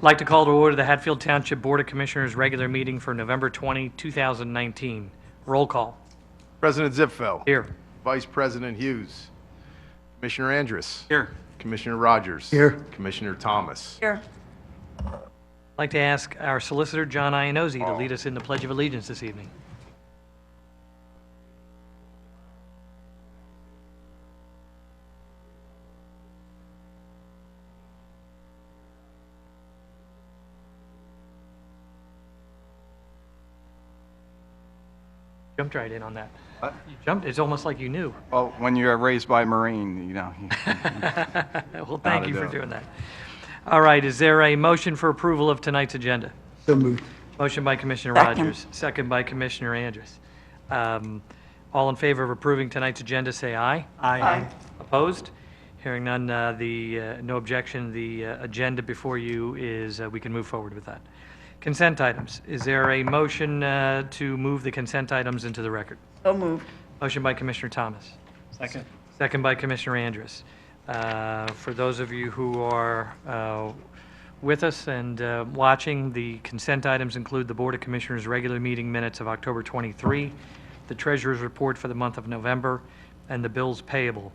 I'd like to call to order the Hatfield Township Board of Commissioners regular meeting for November 20, 2019. Roll call. President Zipfel. Here. Vice President Hughes. Commissioner Andrus. Here. Commissioner Rogers. Here. Commissioner Thomas. Here. I'd like to ask our solicitor, John Iannozzi, to lead us in the Pledge of Allegiance this evening. Jumped right in on that. What? You jumped. It's almost like you knew. Well, when you're raised by a Marine, you know. Well, thank to you for do it. doing that. All right, is there a motion for approval of tonight's agenda? So moved. Motion by Commissioner Second. Rogers, second by Commissioner Andrus. All in favor of approving tonight's agenda, say aye. Aye. Opposed? Hearing none, no objection, the agenda before you is, we can move forward with that. Consent items. Is there a motion to move the consent items into the record? So moved. Motion by Commissioner Thomas. Second. Second by Commissioner Andrus. For those of you who are with us and watching, the consent items include the Board of Commissioners' regular meeting minutes of October 23, the Treasurer's report for the month of November, and the bills payable.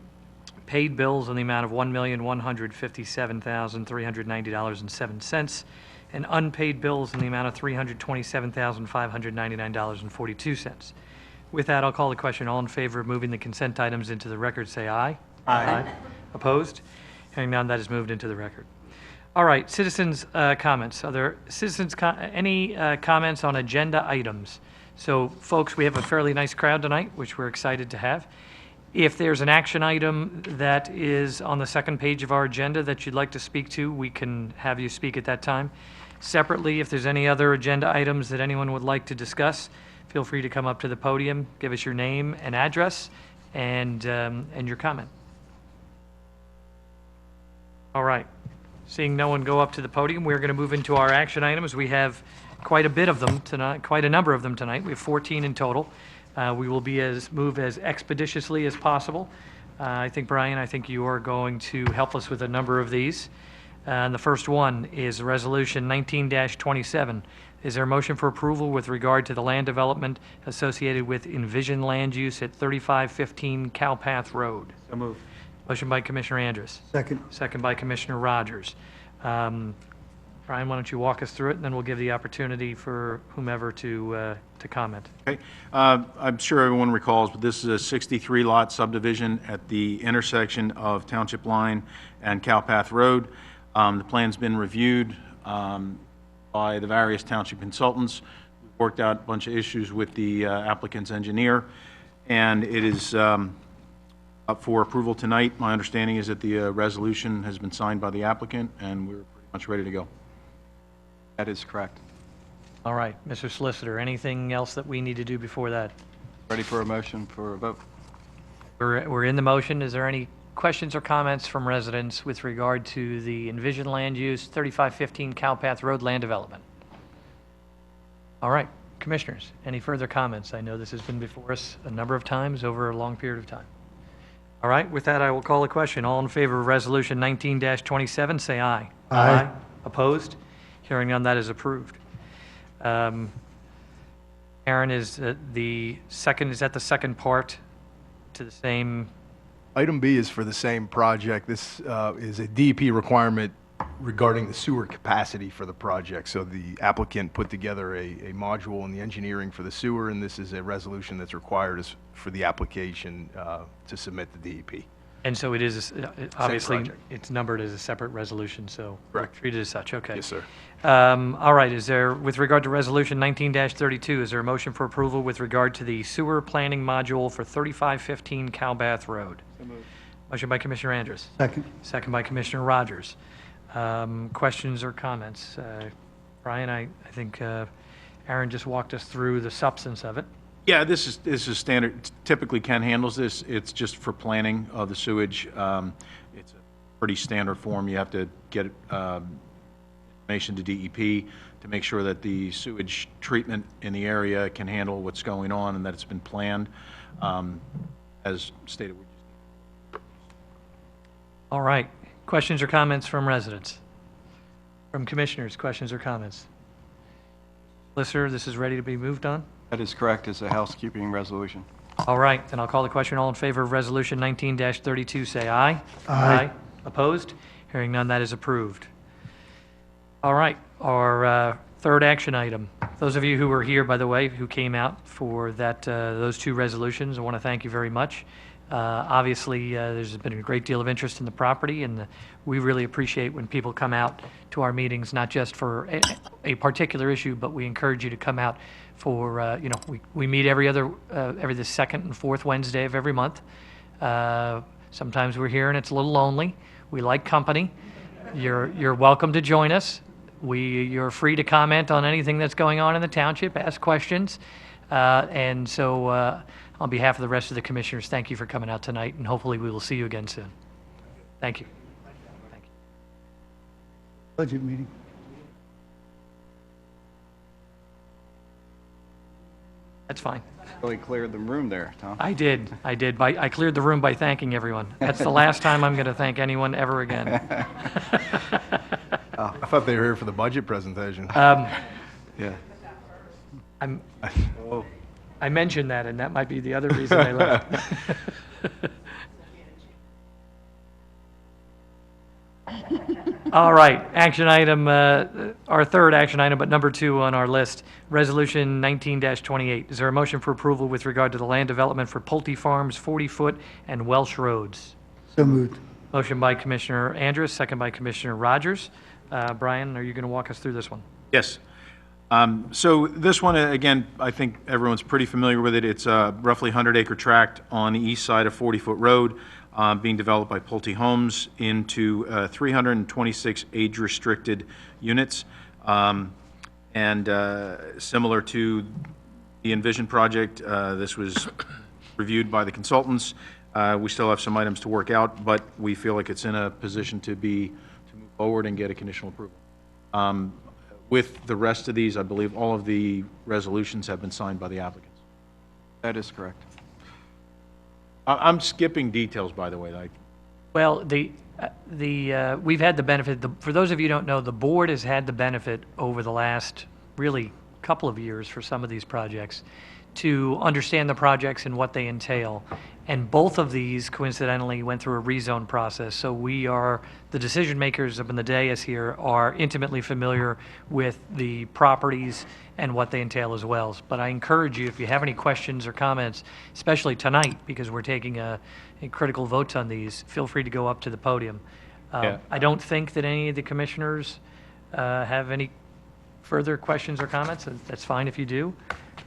Paid bills in the amount of $1,157,390.07, and unpaid bills in the amount of $327,599.42. With that, I'll call the question. All in favor of moving the consent items into the record, say aye. Aye. Opposed? Hearing none, that is moved into the record. All right, citizens' comments. Are there any comments on agenda items? So, folks, we have a fairly nice crowd tonight, which we're excited to have. If there's an action item that is on the second page of our agenda that you'd like to speak to, we can have you speak at that time. Separately, if there's any other agenda items that anyone would like to discuss, feel free to come up to the podium, give us your name and address, and your comment. All right. Seeing no one go up to the podium, we're going to move into our action items. We have quite a bit of them tonight, quite a number of them tonight. We have 14 in total. We will move as expeditiously as possible. I think, Brian, you are going to help us with a number of these. And the first one is Resolution 19-27. Is there a motion for approval with regard to the land development associated with Envision land use at 3515 Cowpath Road? So moved. Motion by Commissioner Andrus. Second. Second by Commissioner Rogers. Brian, why don't you walk us through it, and then we'll give the opportunity for whomever to comment. Okay. I'm sure everyone recalls, but this is a 63-lot subdivision at the intersection of Township Line and Cowpath Road. The plan's been reviewed by the various township consultants. We've worked out a bunch of issues with the applicant's engineer, and it is up for approval tonight. My understanding is that the resolution has been signed by the applicant, and we're pretty much ready to go. That is correct. All right, Mr. Solicitor, anything else that we need to do before that? Ready for a motion for a vote? We're in the motion. Is there any questions or comments from residents with regard to the Envision land use, 3515 Cowpath Road land development? All right, commissioners, any further comments? I know this has been before us a number of times over a long period of time. All right, with that, I will call a question. All in favor of Resolution 19-27, say aye. Aye. Opposed? Hearing none, that is approved. Aaron, is that the second part to the same? Item B is for the same project. This is a DEP requirement regarding the sewer capacity for the project. So the applicant put together a module in the engineering for the sewer, and this is a resolution that's required for the application to submit the DEP. And so it is, obviously, project. it's numbered as a separate resolution, so Correct. treated as such, okay. Yes, sir. All right, with regard to Resolution 19-32, is there a motion for approval with regard to the sewer planning module for 3515 Cowpath Road? So moved. Motion by Commissioner Andrus. Second. Second by Commissioner Rogers. Questions or comments? Brian, I think Aaron just walked us through the substance of it. Yeah, this is standard. Typically, Ken handles this. It's just for planning of the sewage. It's a pretty standard form. You have to get information to DEP to make sure that the sewage treatment in the area can handle what's going on and that it's been planned. As stated. All right. Questions or comments from residents? From commissioners, questions or comments? Solicitor, this is ready to be moved on? That is correct. It's a housekeeping resolution. All right, then I'll call the question. All in favor of Resolution 19-32, say aye. Aye. Opposed? Hearing none, that is approved. All right, our third action item. Those of you who were here, by the way, who came out for those two resolutions, I want to thank you very much. Obviously, there's been a great deal of interest in the property, and we really appreciate when people come out to our meetings, not just for a particular issue, but we encourage you to come out for, we meet every the second and fourth Wednesday of every month. Sometimes we're here and it's a little lonely. We like company. You're welcome to join us. You're free to comment on anything that's going on in the township, ask questions. And so, on behalf of the rest of the commissioners, thank you for coming out tonight, and hopefully we will see you again soon. Thank you. Thank you. Budget meeting. That's fine. Really cleared the room there, Tom. I did. I cleared the room by thanking everyone. That's the last time I'm going to thank anyone ever again. I thought they were here for the budget presentation. Yeah. I mentioned that, and that might be the other reason I left. All right, action item, our third action item, but number 2 on our list, Resolution 19-28. Is there a motion for approval with regard to the land development for Pulte Farms, 40-foot, and Welsh Roads? So moved. Motion by Commissioner Andrus, second by Commissioner Rogers. Brian, are you going to walk us through this one? Yes. So this one, again, I think everyone's pretty familiar with it. It's a roughly 100-acre tract on the east side of 40-foot road, being developed by Pulte Homes into 326 age-restricted units. And similar to the Envision project, this was reviewed by the consultants. We still have some items to work out, but we feel like it's in a position to move forward and get a conditional approval. With the rest of these, I believe all of the resolutions have been signed by the applicants. That is correct. I'm skipping details, by the way. Well, we've had the benefit, for those of you who don't know, the board has had the benefit over the last really couple of years for some of these projects to understand the projects and what they entail. And both of these coincidentally went through a rezone process. So the decision makers up in the dais here are intimately familiar with the properties and what they entail as well. But I encourage you, if you have any questions or comments, especially tonight, because we're taking a critical votes on these, feel free to go up to the podium. Yeah. I don't think that any of the commissioners have any further questions or comments. That's fine if you do.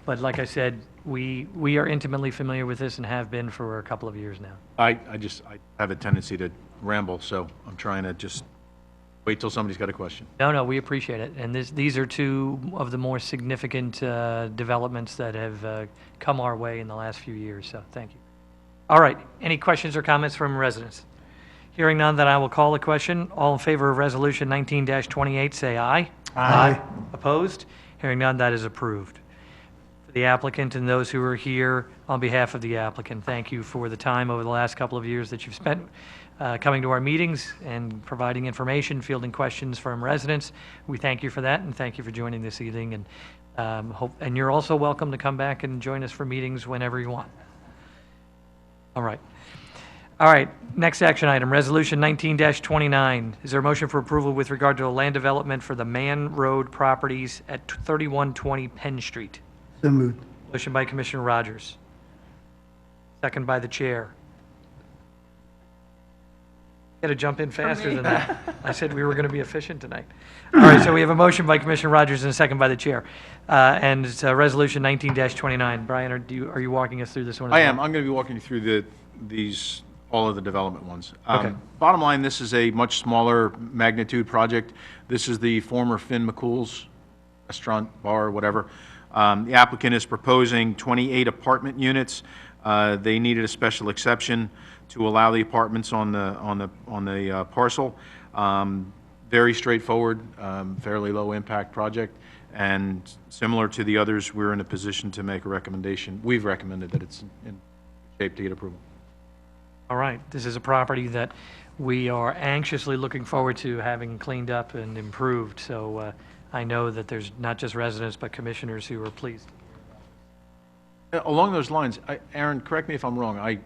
But like I said, we are intimately familiar with this and have been for a couple of years now. I have a tendency to ramble, so I'm trying to just wait till somebody's got a question. No, we appreciate it. And these are two of the more significant developments that have come our way in the last few years, so thank you. All right, any questions or comments from residents? Hearing none, then I will call the question. All in favor of Resolution 19-28, say aye. Aye. Opposed? Hearing none, that is approved. For the applicant and those who are here, on behalf of the applicant, thank you for the time over the last couple of years that you've spent coming to our meetings and providing information, fielding questions from residents. We thank you for that, and thank you for joining this evening. And you're also welcome to come back and join us for meetings whenever you want. All right. Next action item, Resolution 19-29. Is there a motion for approval with regard to a land development for the Man Road properties at 3120 Penn Street? So moved. Motion by Commissioner Rogers. Second by the chair. Got to jump in faster than that. I said we were going to be efficient tonight. All right, so we have a motion by Commissioner Rogers and a second by the chair. And it's Resolution 19-29. Brian, are you walking us through this one as I well? am. I'm going to be walking you through all of the development ones. Okay. Bottom line, this is a much smaller magnitude project. This is the former Finn McCool's restaurant, bar, whatever. The applicant is proposing 28 apartment units. They needed a special exception to allow the apartments on the parcel. Very straightforward, fairly low impact project, and similar to the others, we're in a position to make a recommendation. We've recommended that it's in shape to get approval. All right, this is a property that we are anxiously looking forward to having cleaned up and improved. So I know that there's not just residents, but commissioners who are pleased. Along those lines, Aaron, correct me if I'm wrong,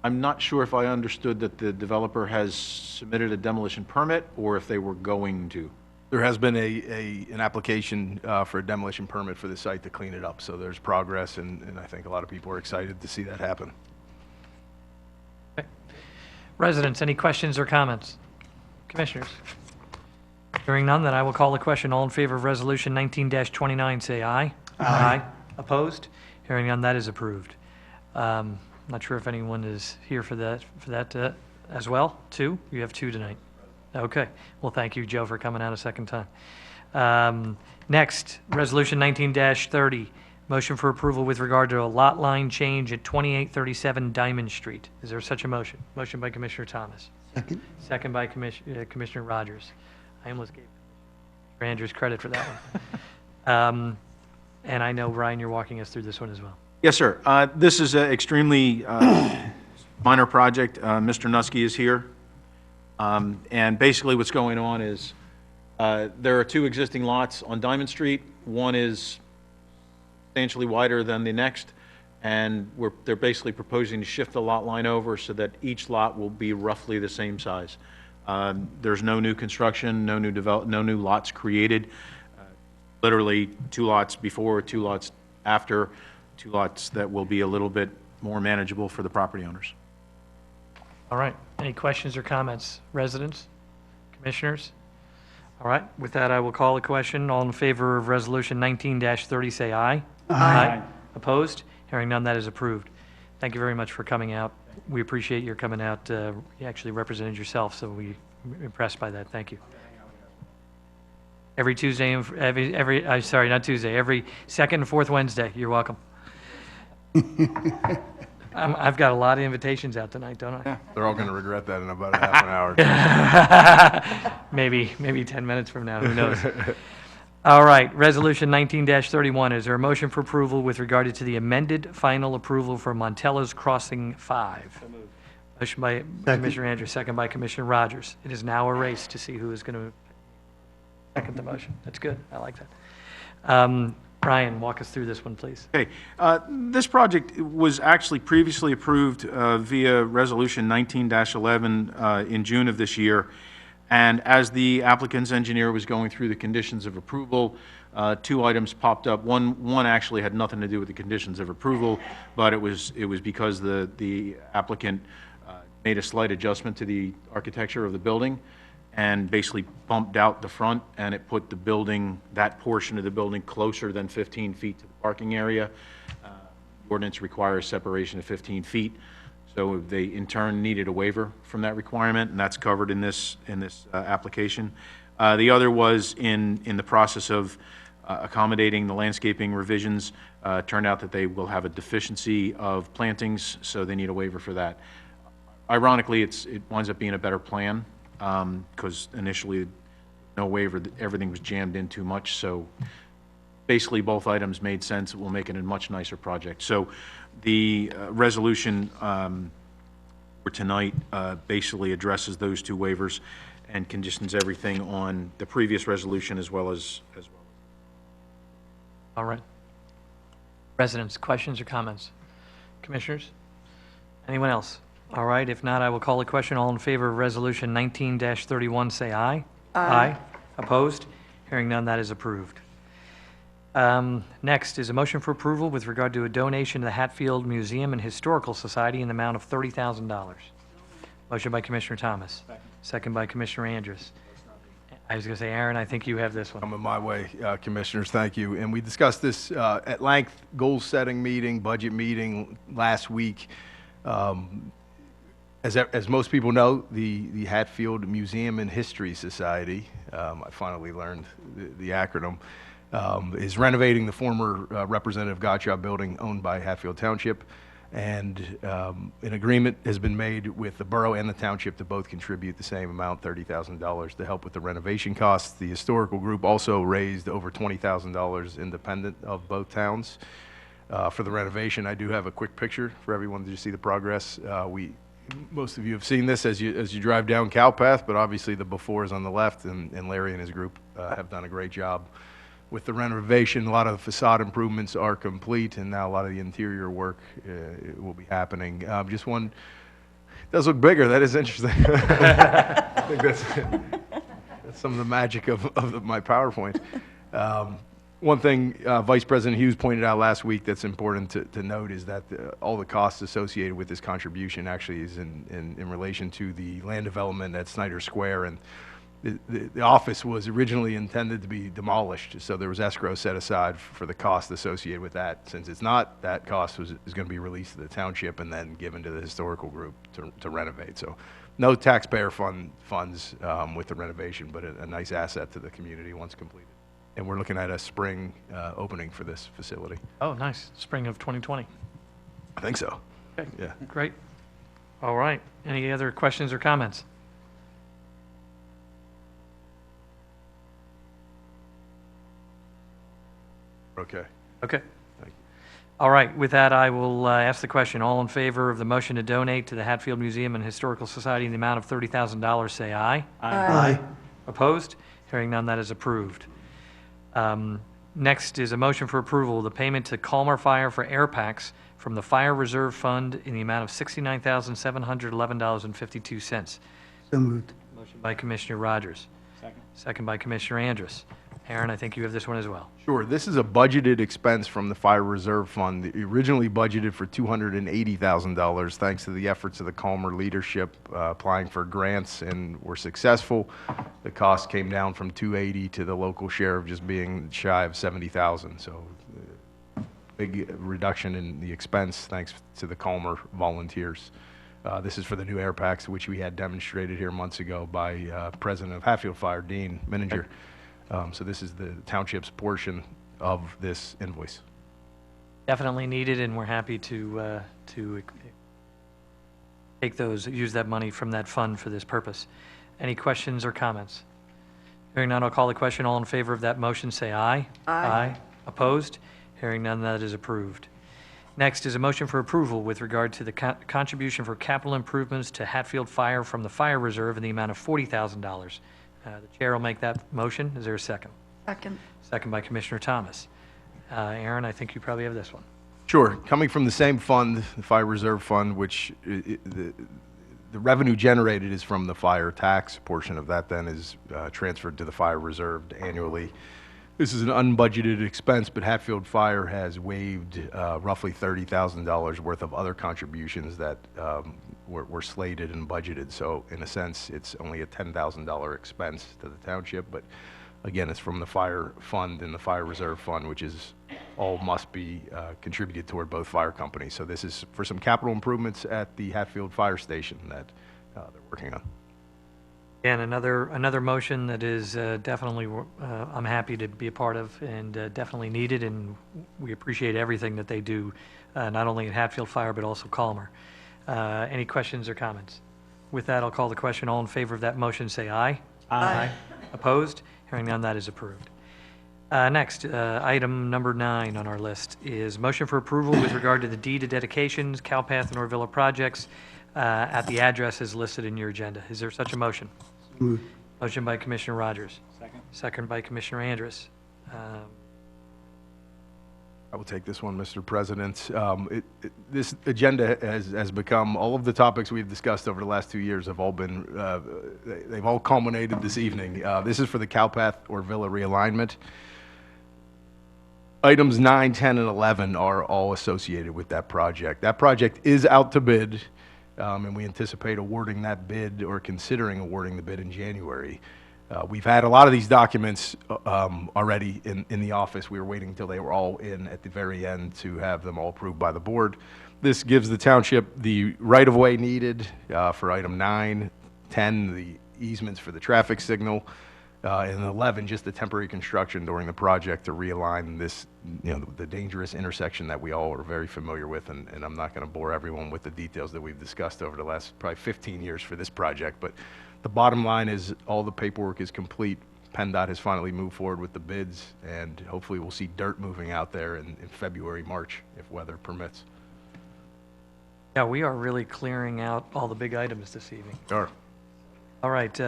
I'm not sure if I understood that the developer has submitted a demolition permit or if they were going to. There has been an application for a demolition permit for the site to clean it up, so there's progress, and I think a lot of people are excited to see that happen. Residents, any questions or comments? Commissioners? Hearing none, then I will call the question. All in favor of Resolution 19-29, say aye. Aye. Opposed? Hearing none, that is approved. Not sure if anyone is here for that as well, too? You have two tonight. Okay. Well, thank you, Joe, for coming out a second time. Next, Resolution 19-30, motion for approval with regard to a lot line change at 2837 Diamond Street. Is there such a motion? Motion by Commissioner Thomas. Second. Second by Commissioner Rogers. I almost gave Commissioner Andrews credit for that one. And I know, Ryan, you're walking us through this one as well. Yes, sir. This is an extremely minor project. Mr. Nuske is here. And basically what's going on is there are two existing lots on Diamond Street. One is substantially wider than the next, and they're basically proposing to shift the lot line over so that each lot will be roughly the same size. There's no new construction, no new lots created. Literally 2 lots before, 2 lots after, 2 lots that will be a little bit more manageable for the property owners. All right. Any questions or comments? Residents? Commissioners? All right. With that, I will call the question. All in favor of Resolution 19-30, say aye. Aye. Opposed? Hearing none, that is approved. Thank you very much for coming out. We appreciate your coming out. You actually represented yourself, so we're impressed by that. Thank you. Every Tuesday, every second and fourth Wednesday. You're welcome. I've got a lot of invitations out tonight, don't I? They're all going to regret that in about a half an hour. Maybe 10 minutes from now, who knows? All right, Resolution 19-31, is there a motion for approval with regard to the amended final approval for Montello's Crossing 5? Motion by Commissioner Andrews, second by Commissioner Rogers. It is now a race to see who is going to second the motion. That's good, I like that. Brian, walk us through this one, please. Okay, this project was actually previously approved via Resolution 19-11 in June of this year. And as the applicant's engineer was going through the conditions of approval, 2 items popped up. One actually had nothing to do with the conditions of approval, but it was because the applicant made a slight adjustment to the architecture of the building and basically bumped out the front, and it put the building, that portion of the building, closer than 15 feet to the parking area. Ordinance requires separation of 15 feet. So they, in turn, needed a waiver from that requirement, and that's covered in this application. The other was in the process of accommodating the landscaping revisions. Turned out that they will have a deficiency of plantings, so they need a waiver for that. Ironically, it winds up being a better plan, because initially, no waiver, everything was jammed in too much. So basically, both items made sense. It will make it a much nicer project. So the resolution for tonight basically addresses those 2 waivers and conditions everything on the previous resolution as well as All right. Residents, questions or comments? Commissioners? Anyone else? All right, if not, I will call the question. All in favor of Resolution 19-31, say aye. Aye. Opposed? Hearing none, that is approved. Next is a motion for approval with regard to a donation to the Hatfield Museum and Historical Society in the amount of $30,000. Motion by Commissioner Thomas. Second by Commissioner Andrews. I was going to say, Aaron, I think you have this one. Coming my way, Commissioners, thank you. And we discussed this at length, goal-setting meeting, budget meeting last week. As most people know, the Hatfield Museum and History Society, I finally learned the acronym, is renovating the former Representative Gottschalk building owned by Hatfield Township. And an agreement has been made with the borough and the township to both contribute the same amount, $30,000, to help with the renovation costs. The historical group also raised over $20,000 independent of both towns for the renovation. I do have a quick picture for everyone to see the progress. most of you have seen this as you drive down Cowpath, but obviously the before is on the left, and Larry and his group have done a great job with the renovation. A lot of the facade improvements are complete, and now a lot of the interior work will be happening. Just one, it does look bigger. That is interesting. I think that's some of the magic of my PowerPoint. One thing Vice President Hughes pointed out last week that's important to note is that all the costs associated with this contribution actually is in relation to the land development at Snyder Square, and the office was originally intended to be demolished, so there was escrow set aside for the cost associated with that. Since it's not, that cost is going to be released to the township and then given to the historical group to renovate. So no taxpayer funds with the renovation, but a nice asset to the community once completed. And we're looking at a spring opening for this facility. Oh, nice. Spring of 2020. I think so. Okay, Yeah. great. All right. Any other questions or comments? Okay. Okay. Thank you. All right. With that, I will ask the question. All in favor of the motion to donate to the Hatfield Museum and Historical Society in the amount of $30,000, say aye. Aye. Opposed? Hearing none, that is approved. Next is a motion for approval of the payment to Calmer Fire for air packs from the Fire Reserve Fund in the amount of $69,711.52. So moved. Motion by Commissioner Rogers. Second. Second by Commissioner Andrus. Aaron, I think you have this one as well. Sure. This is a budgeted expense from the Fire Reserve Fund. It originally budgeted for $280,000 thanks to the efforts of the Calmer leadership applying for grants, and were successful. The cost came down from $280,000 to the local share of just being shy of $70,000. So big reduction in the expense thanks to the Calmer volunteers. This is for the new air packs, which we had demonstrated here months ago by President of Hatfield Fire, Dean Mininger. So this is the township's portion of this invoice. Definitely needed, and we're happy to use that money from that fund for this purpose. Any questions or comments? Hearing none, I'll call the question. All in favor of that motion, say aye. Aye. Opposed? Hearing none, that is approved. Next is a motion for approval with regard to the contribution for capital improvements to Hatfield Fire from the Fire Reserve in the amount of $40,000. The chair will make that motion. Is there a second? Second. Second by Commissioner Thomas. Aaron, I think you probably have this one. Sure. Coming from the same fund, the Fire Reserve Fund, which the revenue generated is from the fire tax. Portion of that then is transferred to the Fire Reserve annually. This is an unbudgeted expense, but Hatfield Fire has waived roughly $30,000 worth of other contributions that were slated and budgeted. So in a sense, it's only a $10,000 expense to the township, but again, it's from the fire fund and the Fire Reserve Fund, which is all must be contributed toward both fire companies. So this is for some capital improvements at the Hatfield Fire Station that they're working on. And another motion that is definitely, I'm happy to be a part of, and definitely needed, and we appreciate everything that they do, not only at Hatfield Fire, but also Calmer. Any questions or comments? With that, I'll call the question. All in favor of that motion, say aye. Aye. Opposed? Hearing none, that is approved. Next, item number 9 on our list is motion for approval with regard to the deed of dedications, Cowpath and Orvilla projects at the addresses listed in your agenda. Is there such a motion? Moved. Motion by Commissioner Rogers. Second. Second by Commissioner Andrus. I will take this one, Mr. President. This agenda has become, all of the topics we've discussed over the last 2 years have all been, they've all culminated this evening. This is for the Cowpath Orvilla realignment. Items 9, 10, and 11 are all associated with that project. That project is out to bid, and we anticipate awarding that bid or considering awarding the bid in January. We've had a lot of these documents already in the office. We were waiting until they were all in at the very end to have them all approved by the board. This gives the township the right-of-way needed for item 9, 10, the easements for the traffic signal, and 11, just the temporary construction during the project to realign this, the dangerous intersection that we all are very familiar with, and I'm not going to bore everyone with the details that we've discussed over the last probably 15 years for this project, but the bottom line is all the paperwork is complete. PennDOT has finally moved forward with the bids, and hopefully we'll see dirt moving out there in February, March, if weather permits. Yeah, we are really clearing out all the big items this evening. Sure. All right,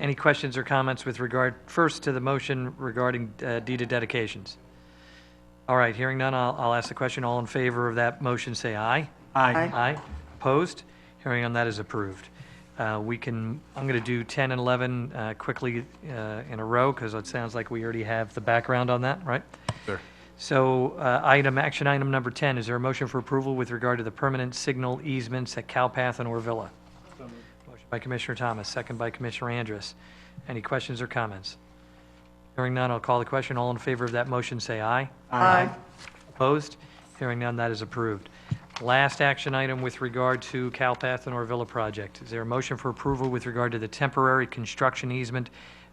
any questions or comments with regard, first to the motion regarding deed of dedications? All right, hearing none, I'll ask the question. All in favor of that motion, say aye. Aye. Aye. Opposed? Hearing none, that is approved. I'm going to do 10 and 11 quickly in a row, because it sounds like we already have the background on that, right? Sure. So, action item number 10, is there a motion for approval with regard to the permanent signal easements at Cowpath and Orvilla? Motion by Commissioner Thomas, second by Commissioner Andrus. Any questions or comments? Hearing none, I'll call the question. All in favor of that motion, say aye. Aye. Opposed? Hearing none, that is approved. Last action item with regard to Cowpath and Orvilla project. Is there a motion for approval with regard to the temporary construction easement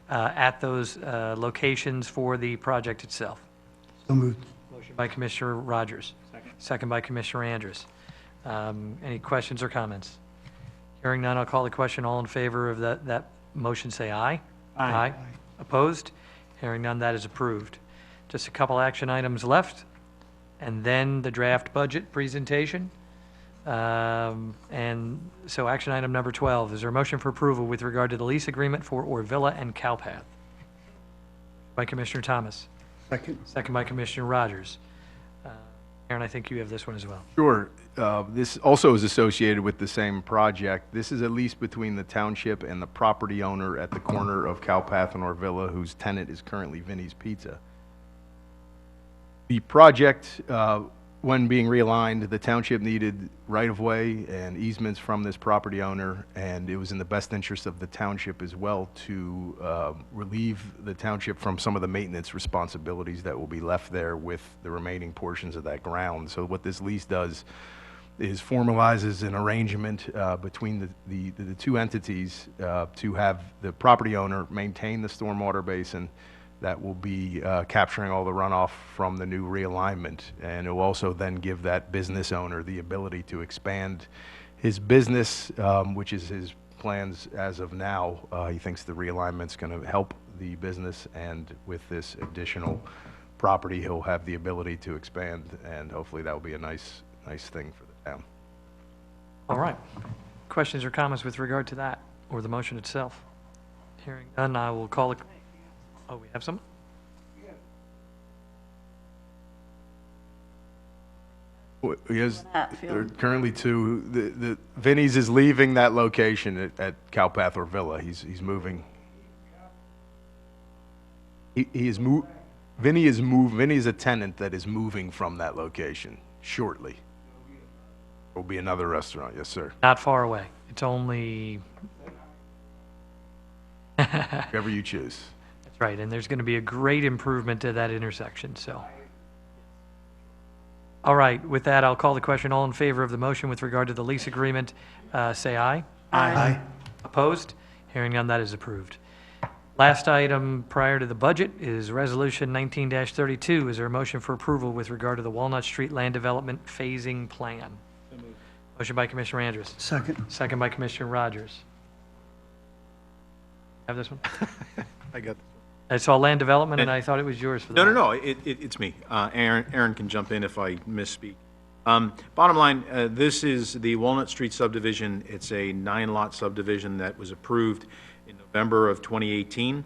at those locations for the project itself? So moved. Motion by Commissioner Rogers. Second by Commissioner Andrus. Any questions or comments? Hearing none, I'll call the question. All in favor of that motion, say aye. Aye. Opposed? Hearing none, that is approved. Just a couple action items left, and then the draft budget presentation. And so action item number 12, is there a motion for approval with regard to the lease agreement for Orvilla and Cowpath? By Commissioner Thomas. Second. Second by Commissioner Rogers. Aaron, I think you have this one as well. Sure. This also is associated with the same project. This is a lease between the township and the property owner at the corner of Cowpath and Orvilla, whose tenant is currently Vinny's Pizza. The project, when being realigned, the township needed right-of-way and easements from this property owner, and it was in the best interest of the township as well to relieve the township from some of the maintenance responsibilities that will be left there with the remaining portions of that ground. So what this lease does is formalizes an arrangement between the two entities to have the property owner maintain the stormwater basin that will be capturing all the runoff from the new realignment. And it will also then give that business owner the ability to expand his business, which is his plans as of now. He thinks the realignment's going to help the business, and with this additional property, he'll have the ability to expand, and hopefully that will be a nice thing for the town. All right. Questions or comments with regard to that, or the motion itself? Hearing none, I will call it. Oh, we have some? Yes, Hatfield. there are currently two. Vinny's is leaving that location at Cowpath or Villa. He's moving. Vinny is Vinny is a tenant that is moving from that location shortly. There will be another restaurant, yes, sir. Not far away. It's only, Whatever you choose. that's right, and there's going to be a great improvement to that intersection, so. All right, with that, I'll call the question. All in favor of the motion with regard to the lease agreement, say aye. Aye. Opposed? Hearing none, that is approved. Last item prior to the budget is Resolution 19-32. Is there a motion for approval with regard to the Walnut Street Land Development Phasing Plan? Motion by Commissioner Andrus. Second. Second by Commissioner Rogers. Have this one? I got. I saw land development, and I thought it was yours for the. No, it's me. Aaron can jump in if I misspeak. Bottom line, this is the Walnut Street subdivision. It's a 9-lot subdivision that was approved in November of 2018.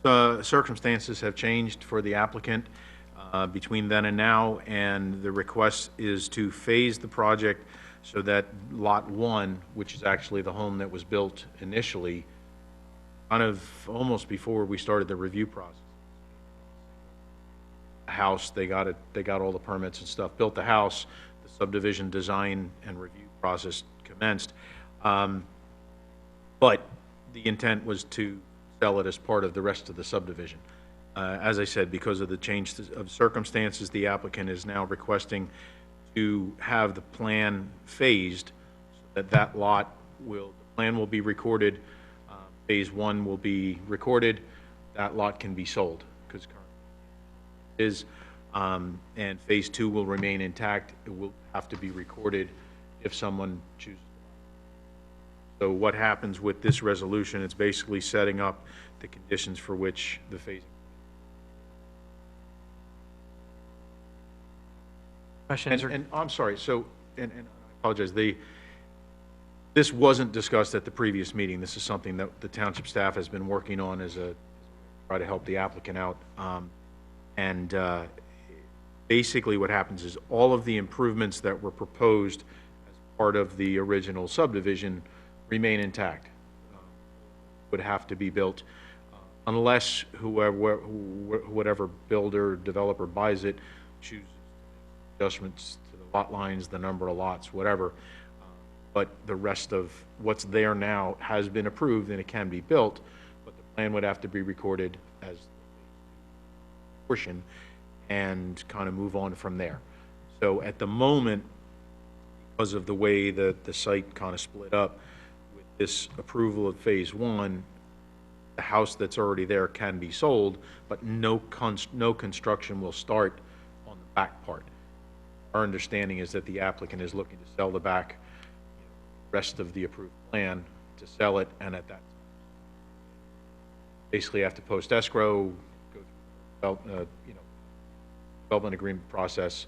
The circumstances have changed for the applicant between then and now, and the request is to phase the project so that Lot 1, which is actually the home that was built initially, kind of almost before we started the review process. House, they got all the permits and stuff, built the house, the subdivision design and review process commenced. But the intent was to sell it as part of the rest of the subdivision. As I said, because of the change of circumstances, the applicant is now requesting to have the plan phased so that the plan will be recorded, phase 1 will be recorded, that lot can be sold, because currently it is, and phase 2 will remain intact. It will have to be recorded if someone chooses. So what happens with this resolution, it's basically setting up the conditions for which the phasing. Questions or? And I'm sorry, so and I apologize, this wasn't discussed at the previous meeting. This is something that the township staff has been working on as try to help the applicant out. And basically what happens is all of the improvements that were proposed as part of the original subdivision remain intact. Would have to be built unless whatever builder, developer buys it, chooses adjustments to the lot lines, the number of lots, whatever. But the rest of what's there now has been approved and it can be built, but the plan would have to be recorded as portion and kind of move on from there. So at the moment, because of the way that the site kind of split up, with this approval of phase one, the house that's already there can be sold, but no construction will start on the back part. Our understanding is that the applicant is looking to sell the back, rest of the approved plan, to sell it, and at that time, basically have to post escrow, go through, development agreement process,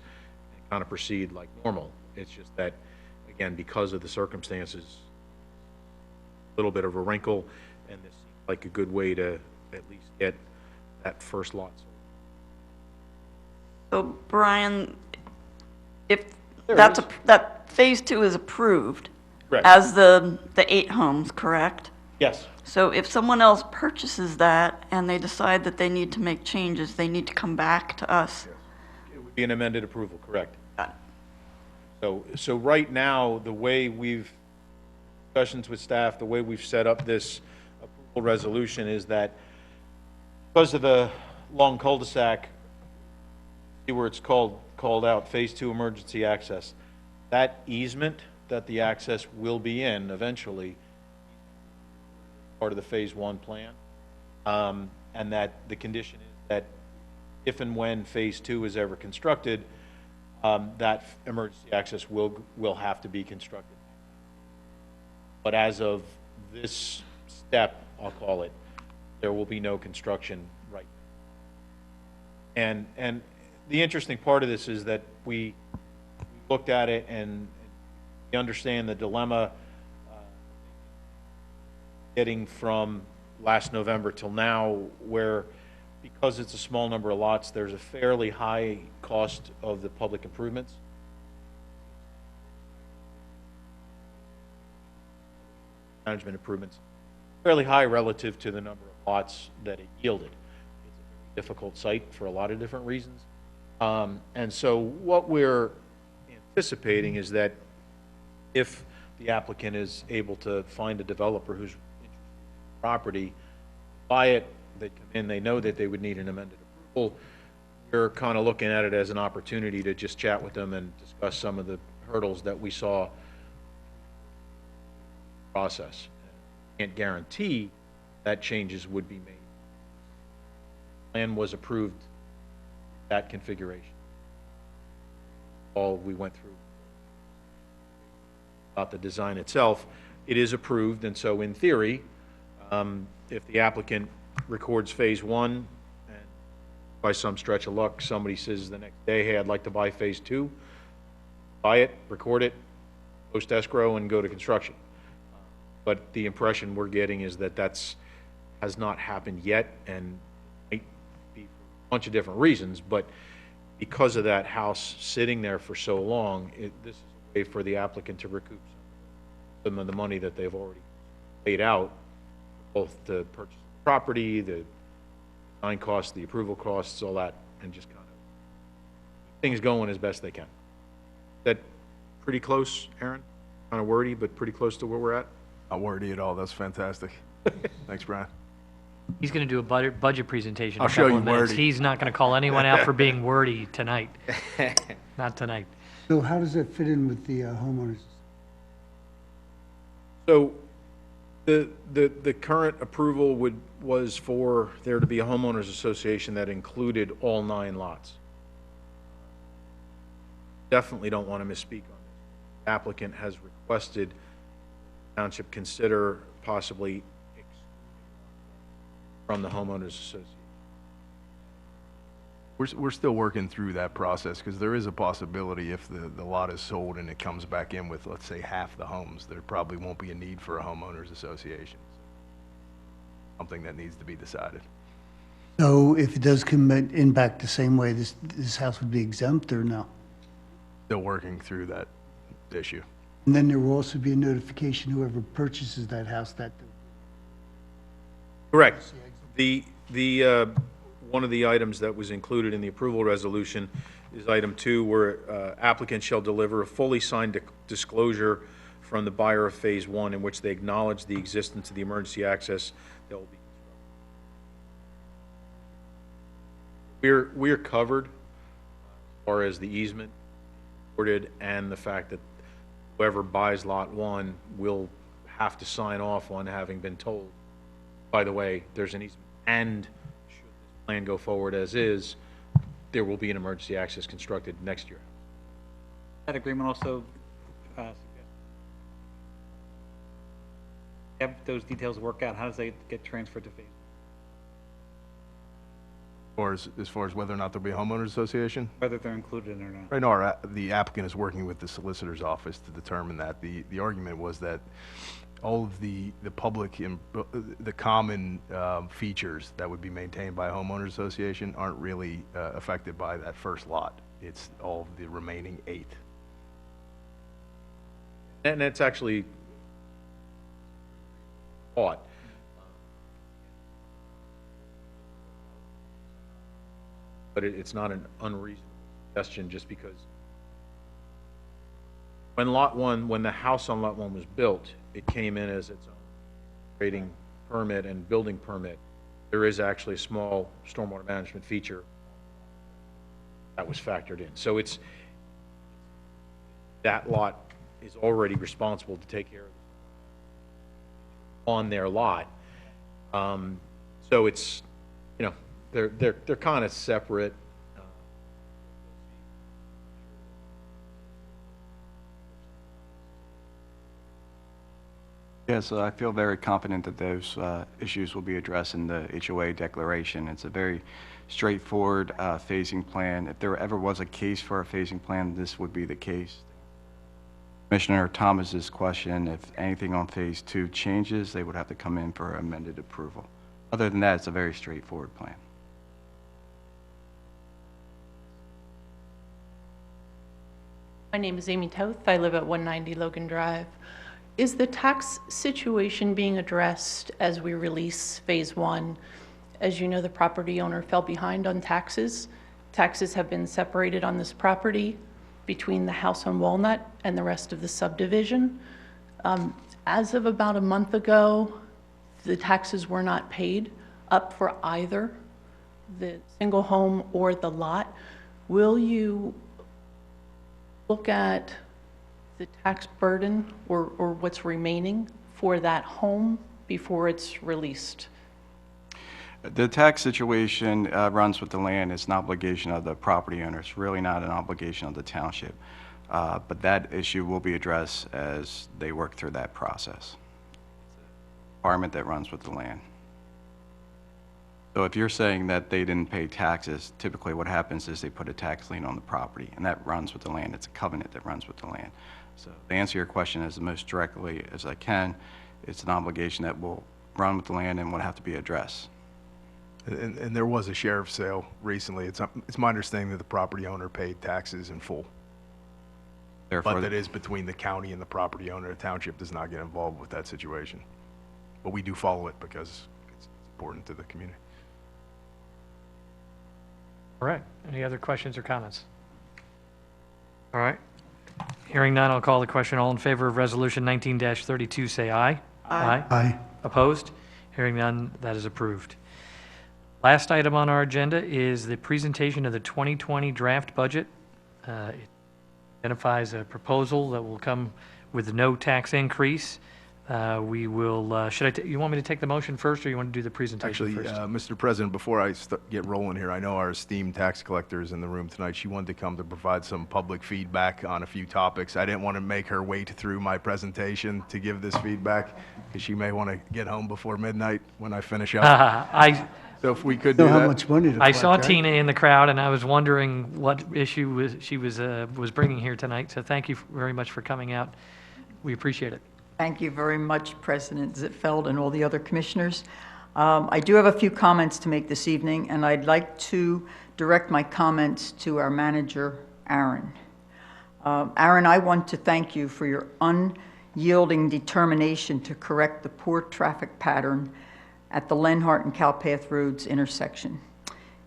and kind of proceed like normal. It's just that, again, because of the circumstances, a little bit of a wrinkle, and this seems like a good way to at least get that first lot sold. So Brian, if that phase two is approved Correct. as the 8 homes, correct? Yes. So if someone else purchases that and they decide that they need to make changes, they need to come back to us? It would be an amended approval, correct. Got it. So right now, the way we've, discussions with staff, the way we've set up this approval resolution is that because of the long cul-de-sac, see where it's called out, phase two emergency access, that easement that the access will be in eventually, part of the phase one plan, and that the condition is that if and when phase two is ever constructed, that emergency access will have to be constructed. But as of this step, I'll call it, there will be no construction right now. And the interesting part of this is that we looked at it and we understand the dilemma getting from last November till now, where because it's a small number of lots, there's a fairly high cost of the public improvements. Management improvements, fairly high relative to the number of lots that it yielded. It's a very difficult site for a lot of different reasons. And so what we're anticipating is that if the applicant is able to find a developer who's interested in the property, buy it, they come in, they know that they would need an amended approval, we're kind of looking at it as an opportunity to just chat with them and discuss some of the hurdles that we saw process. Can't guarantee that changes would be made. Plan was approved, that configuration. All we went through about the design itself, it is approved, and so in theory, if the applicant records phase one, and by some stretch of luck, somebody says the next day, hey, I'd like to buy phase two, buy it, record it, post escrow, and go to construction. But the impression we're getting is that has not happened yet, and might be for a bunch of different reasons, but because of that house sitting there for so long, this is a way for the applicant to recoup some of the money that they've already paid out, both to purchase the property, the design costs, the approval costs, all that, and just kind of keep things going as best they can. That pretty close, Aaron? Kind of wordy, but pretty close to where we're at? Not wordy at all. That's fantastic. Thanks, Brian. He's going to do a budget presentation in I'll a show couple you of minutes. wordy. He's not going to call anyone out for being wordy tonight. Not tonight. So how does that fit in with the homeowners? So the current approval was for there to be a homeowners association that included all 9 lots. Definitely don't want to misspeak on this. The applicant has requested Township consider possibly excluding from the homeowners association. We're still working through that process, because there is a possibility if the lot is sold and it comes back in with, let's say, half the homes, there probably won't be a need for a homeowners association. Something that needs to be decided. So if it does come in back the same way, this house would be exempt or no? Still working through that issue. And then there will also be a notification, whoever purchases that house, that Correct. One of the items that was included in the approval resolution is item 2, where applicant shall deliver a fully signed disclosure from the buyer of Phase 1 in which they acknowledge the existence of the emergency access that will be. We're covered as far as the easement ordered, and the fact that whoever buys Lot 1 will have to sign off on having been told, by the way, there's an easement, and should this plan go forward as is, there will be an emergency access constructed next year. That agreement also have those details work out? How does that get transferred to phase? As far as whether or not there'll be a homeowners association? Whether they're included in it or not? Right now, the applicant is working with the solicitor's office to determine that. The argument was that all of the public, the common features that would be maintained by a homeowners association aren't really affected by that first lot. It's all of the remaining 8. And it's actually thought. But it's not an unreasonable suggestion, just because when the house on Lot 1 was built, it came in as its own operating permit and building permit. There is actually a small stormwater management feature that was factored in. So that lot is already responsible to take care of it on their lot. So it's, they're kind of separate. Yes, I feel very confident that those issues will be addressed in the HOA declaration. It's a very straightforward phasing plan. If there ever was a case for a phasing plan, this would be the case. Commissioner Thomas's question, if anything on Phase 2 changes, they would have to come in for amended approval. Other than that, it's a very straightforward plan. My name is Amy Toth. I live at 190 Logan Drive. Is the tax situation being addressed as we release Phase 1? As you know, the property owner fell behind on taxes. Taxes have been separated on this property between the house on Walnut and the rest of the subdivision. As of about a month ago, the taxes were not paid up for either the single home or the lot. Will you look at the tax burden or what's remaining for that home before it's released? The tax situation runs with the land. It's an obligation of the property owner. It's really not an obligation of the township. But that issue will be addressed as they work through that process. It's a requirement that runs with the land. So if you're saying that they didn't pay taxes, typically what happens is they put a tax lien on the property, and that runs with the land. It's a covenant that runs with the land. So to answer your question as most directly as I can, it's an obligation that will run with the land and would have to be addressed. And there was a sheriff's sale recently. It's my understanding that the property owner paid taxes in full. Therefore, But that is between the county and the property owner. The township does not get involved with that situation. But we do follow it because it's important to the community. All right. Any other questions or comments? All right. Hearing none, I'll call the question. All in favor of Resolution 19-32, say aye. Aye. Aye. Opposed? Hearing none, that is approved. Last item on our agenda is the presentation of the 2020 draft budget. It identifies a proposal that will come with no tax increase. We will, you want me to take the motion first, or you want to do the presentation Actually, first? Mr. President, before I get rolling here, I know our esteemed tax collector is in the room tonight. She wanted to come to provide some public feedback on a few topics. I didn't want to make her wait through my presentation to give this feedback, because she may want to get home before midnight when I finish up. So if we could do Know how that. much money to I collect, saw right? Tina in the crowd, and I was wondering what issue she was bringing here tonight, so thank you very much for coming out. We appreciate it. Thank you very much, President Zitfeld and all the other commissioners. I do have a few comments to make this evening, and I'd like to direct my comments to our manager, Aaron. Aaron, I want to thank you for your unyielding determination to correct the poor traffic pattern at the Lenhart and Cowpath Roads intersection.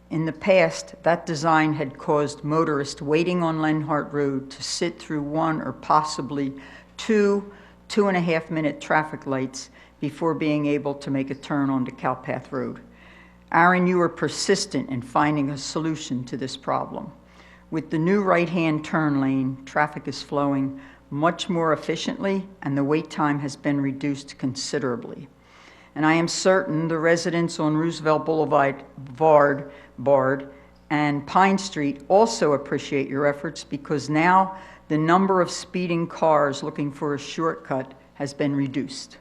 In the past, that design had caused motorists waiting on Lenhart Road to sit through one or possibly two 2.5-minute traffic lights before being able to make a turn onto Cowpath Road. Aaron, you were persistent in finding a solution to this problem. With the new right-hand turn lane, traffic is flowing much more efficiently and the wait time has been reduced considerably. And I am certain the residents on Roosevelt Boulevard, Bard, and Pine Street also appreciate your efforts because now the number of speeding cars looking for a shortcut has been reduced.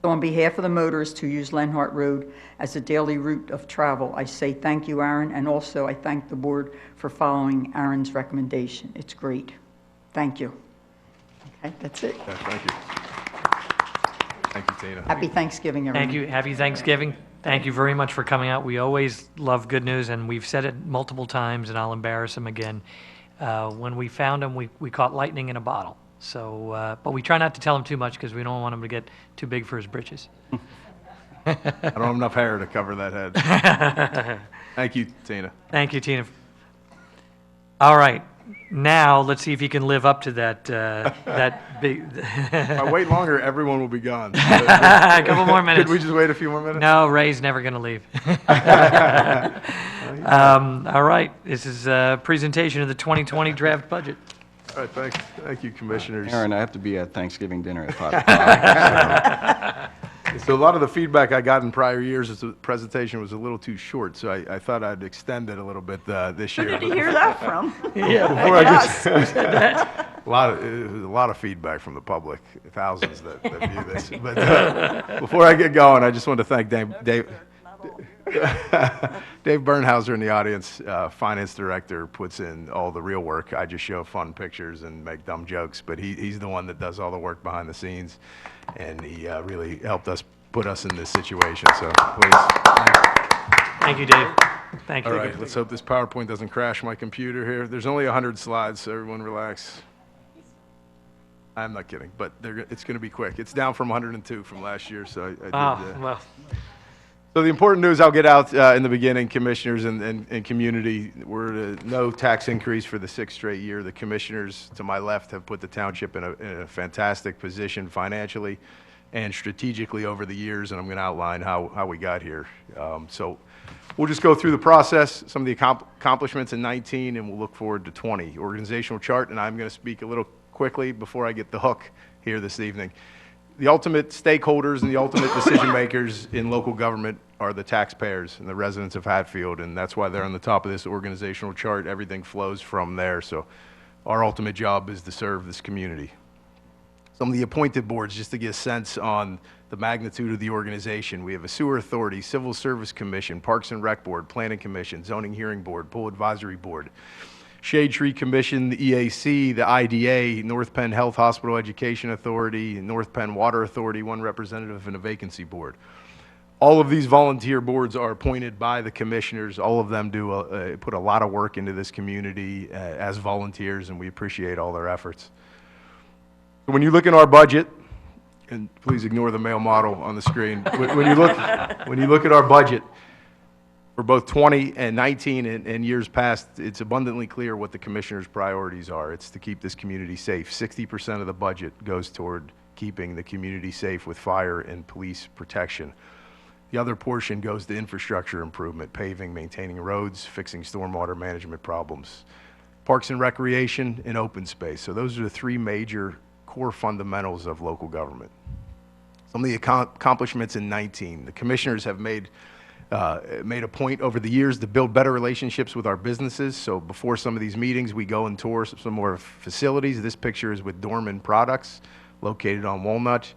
So on behalf of the motorists who use Lenhart Road as a daily route of travel, I say thank you, Aaron, and also I thank the board for following Aaron's recommendation. It's great. Thank you. Okay, that's it. Yeah, thank you. Thank you, Tina. Happy Thanksgiving, everyone. Thank you. Happy Thanksgiving. Thank you very much for coming out. We always love good news, and we've said it multiple times, and I'll embarrass him again. When we found him, we caught lightning in a bottle. So, but we try not to tell him too much because we don't want him to get too big for his britches. I don't have enough hair to cover that head. Thank you, Tina. Thank you, Tina. All right. Now, let's see if he can live up to that, that big. If I wait longer, everyone will be gone. A couple more minutes. Could we just wait a few more minutes? No, Ray's never going to leave. All right, this is a presentation of the 2020 draft budget. All right, thank you, commissioners. Aaron, I have to be at Thanksgiving dinner at 5 o'clock. So a lot of the feedback I got in prior years is the presentation was a little too short, so I thought I'd extend it a little bit this year. Where did you hear that from? Before I get- a lot of feedback from the public, thousands that view this. But before I get going, I just want to thank Dave Bernhauser in the audience, finance director, puts in all the real work. I just show fun pictures and make dumb jokes, but he's the one that does all the work behind the scenes, and he really helped us put us in this situation. So please, Thank you, Dave. Thank you. all right, let's hope this PowerPoint doesn't crash my computer here. There's only 100 slides, so everyone relax. I'm not kidding, but it's going to be quick. It's down from 102 from last year, so I did. Well, So the important news I'll get out in the beginning, commissioners and community, we're at no tax increase for the 6th straight year. The commissioners to my left have put the township in a fantastic position financially and strategically over the years, and I'm going to outline how we got here. So we'll just go through the process, some of the accomplishments in 19, and we'll look forward to 20. Organizational chart, and I'm going to speak a little quickly before I get the hook here this evening. The ultimate stakeholders and the ultimate decision makers in local government are the taxpayers and the residents of Hatfield, and that's why they're on the top of this organizational chart. Everything flows from there, so our ultimate job is to serve this community. Some of the appointed boards, just to get a sense on the magnitude of the organization. We have a Sewer Authority, Civil Service Commission, Parks and Rec Board, Planning Commission, Zoning Hearing Board, Pool Advisory Board, Shade Tree Commission, the EAC, the IDA, North Penn Health Hospital Education Authority, North Penn Water Authority, one representative, and a vacancy board. All of these volunteer boards are appointed by the commissioners. All of them do put a lot of work into this community as volunteers, and we appreciate all their efforts. When you look at our budget, and please ignore the male model on the screen. When you look at our budget, for both 20 and 19 and years past, it's abundantly clear what the commissioners' priorities are. It's to keep this community safe. 60% of the budget goes toward keeping the community safe with fire and police protection. The other portion goes to infrastructure improvement, paving, maintaining roads, fixing stormwater management problems, parks and recreation, and open space. So those are the three major core fundamentals of local government. Some of the accomplishments in 19. The commissioners have made a point over the years to build better relationships with our businesses. So before some of these meetings, we go and tour some more facilities. This picture is with Dorman Products, located on Walnut.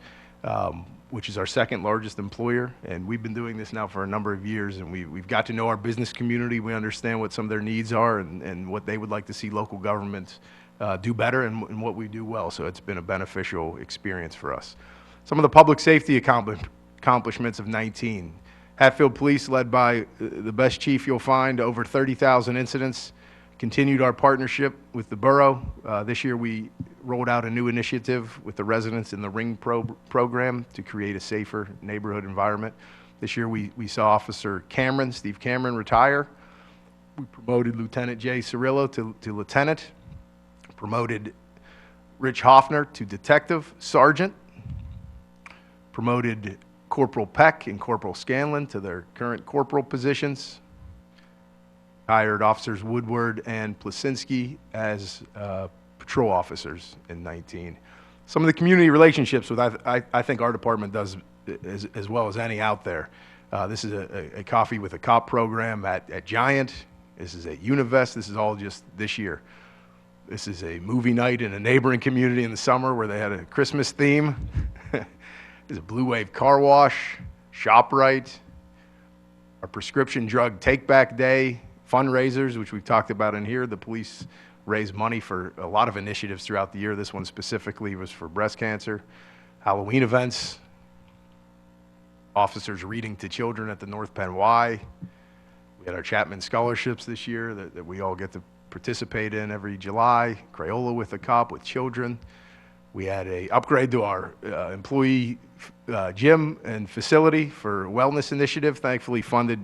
which is our second largest employer, and we've been doing this now for a number of years, and we've got to know our business community. We understand what some of their needs are and what they would like to see local governments do better and what we do well. So it's been a beneficial experience for us. Some of the public safety accomplishments of 19. Hatfield Police, led by the best chief you'll find, over 30,000 incidents. Continued our partnership with the borough. This year we rolled out a new initiative with the residents in the Ring program to create a safer neighborhood environment. This year we saw Officer Steve Cameron, retire. We promoted Lieutenant Jay Cirillo to lieutenant. Promoted Rich Hoffner to detective sergeant. Promoted Corporal Peck and Corporal Scanlon to their current corporal positions. Hired Officers Woodward and Plasinski as patrol officers in 19. Some of the community relationships with I think our department does as well as any out there. This is a Coffee with a Cop program at Giant. This is at Univest. This is all just this year. This is a movie night in a neighboring community in the summer where they had a Christmas theme. There's a Blue Wave Car Wash, ShopRite, our Prescription Drug Take-Back Day, fundraisers, which we've talked about in here. The police raise money for a lot of initiatives throughout the year. This one specifically was for breast cancer. Halloween events, officers reading to children at the North Penn Y. We had our Chapman Scholarships this year that we all get to participate in every July. Crayola with a Cop with children. We had a upgrade to our employee gym and facility for wellness initiative, thankfully funded